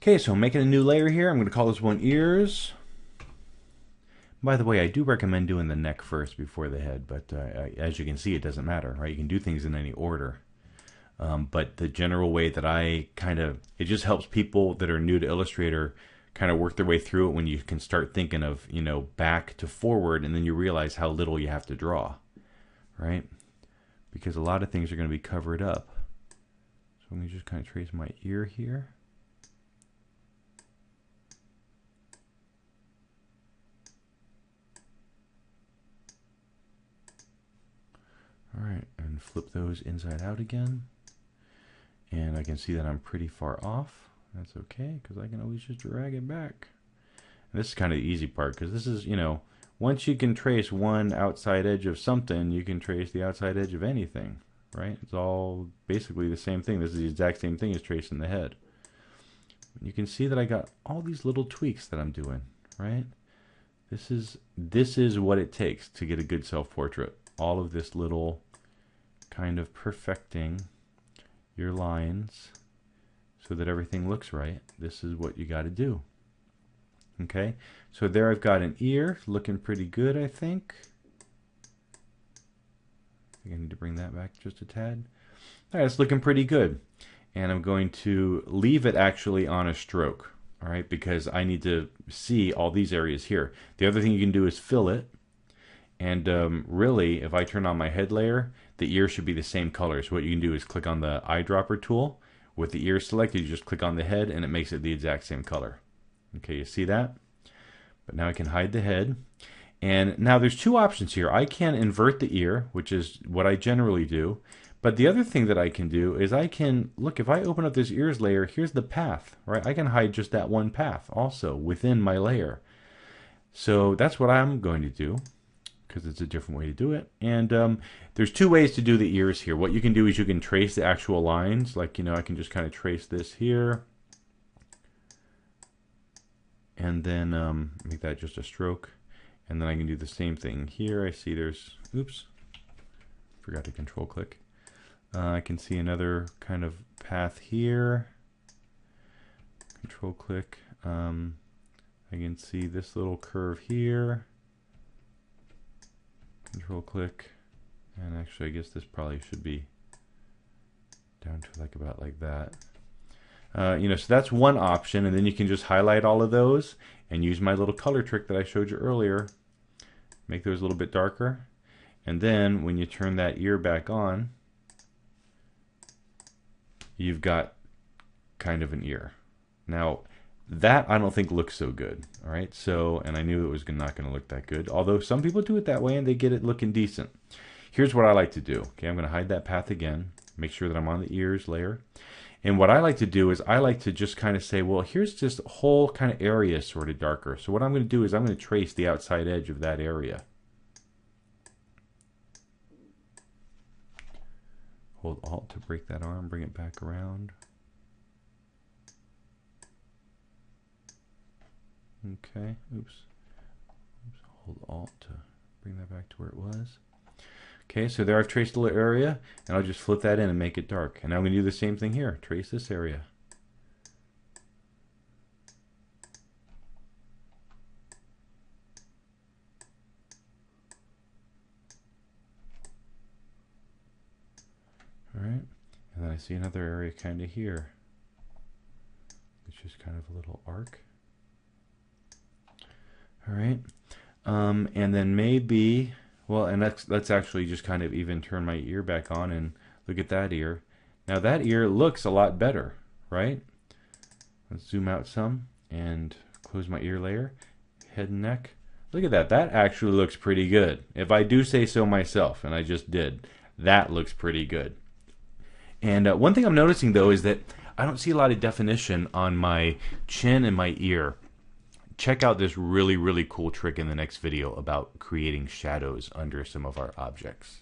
Okay, so I'm making a new layer here. I'm going to call this one ears. By the way, I do recommend doing the neck first before the head, but as you can see, it doesn't matter, right? You can do things in any order. But the general way that I it just helps people that are new to Illustrator kind of work their way through it when you can start thinking of, back to forward, and then you realize how little you have to draw, right? Because a lot of things are going to be covered up. So let me just kind of trace my ear here. All right, and flip those inside out again. And I can see that I'm pretty far off. That's okay, because I can always just drag it back. And this is kind of the easy part, because this is, once you can trace one outside edge of something, you can trace the outside edge of anything, right? It's all basically the same thing. This is the exact same thing as tracing the head. You can see that I got all these little tweaks that I'm doing, right? This is what it takes to get a good self-portrait. All of this little kind of perfecting your lines so that everything looks right. This is what you got to do. Okay, so there I've got an ear looking pretty good, I think. I need to bring that back just a tad. All right, it's looking pretty good. And I'm going to leave it actually on a stroke, all right, because I need to see all these areas here. The other thing you can do is fill it. And really, if I turn on my head layer, the ear should be the same color. So what you can do is click on the eyedropper tool. With the ear selected, you just click on the head and it makes it the exact same color. Okay, you see that? But now I can hide the head. And now there's two options here. I can invert the ear, which is what I generally do. But the other thing that I can do is I can, look, if I open up this ears layer, here's the path, right? I can hide just that one path also within my layer. So that's what I'm going to do, because it's a different way to do it. And there's two ways to do the ears here. What you can do is you can trace the actual lines. Like, I can just kind of trace this here. And then make that just a stroke. And then I can do the same thing here. I see there's, oops, forgot to control click. I can see another kind of path here. Control click. I can see this little curve here. Control click. And actually, I guess this probably should be down to about like that. So that's one option, and then you can just highlight all of those and use my little color trick that I showed you earlier. Make those a little bit darker. And then when you turn that ear back on, you've got kind of an ear. Now, that I don't think looks so good. All right, so, and I knew it was not going to look that good, although some people do it that way and they get it looking decent. Here's what I like to do. Okay, I'm going to hide that path again, make sure that I'm on the ears layer. And what I like to do is I like to just kind of say, well, here's just a whole kind of area sort of darker. So what I'm going to do is I'm going to trace the outside edge of that area. Hold Alt to break that arm, bring it back around. Okay, oops. Hold Alt to bring that back to where it was. Okay, so there I've traced a little area, and I'll just flip that in and make it dark. And I'm going to do the same thing here. Trace this area. All right, and then I see another area kind of here. It's just kind of a little arc. All right, and then maybe, well, and let's actually just kind of even turn my ear back on and look at that ear. Now that ear looks a lot better, right? Let's zoom out some and close my ear layer, head and neck. Look at that. That actually looks pretty good. If I do say so myself, and I just did, that looks pretty good. And one thing I'm noticing though is that I don't see a lot of definition on my chin and my ear. Check out this really, really cool trick in the next video about creating shadows under some of our objects.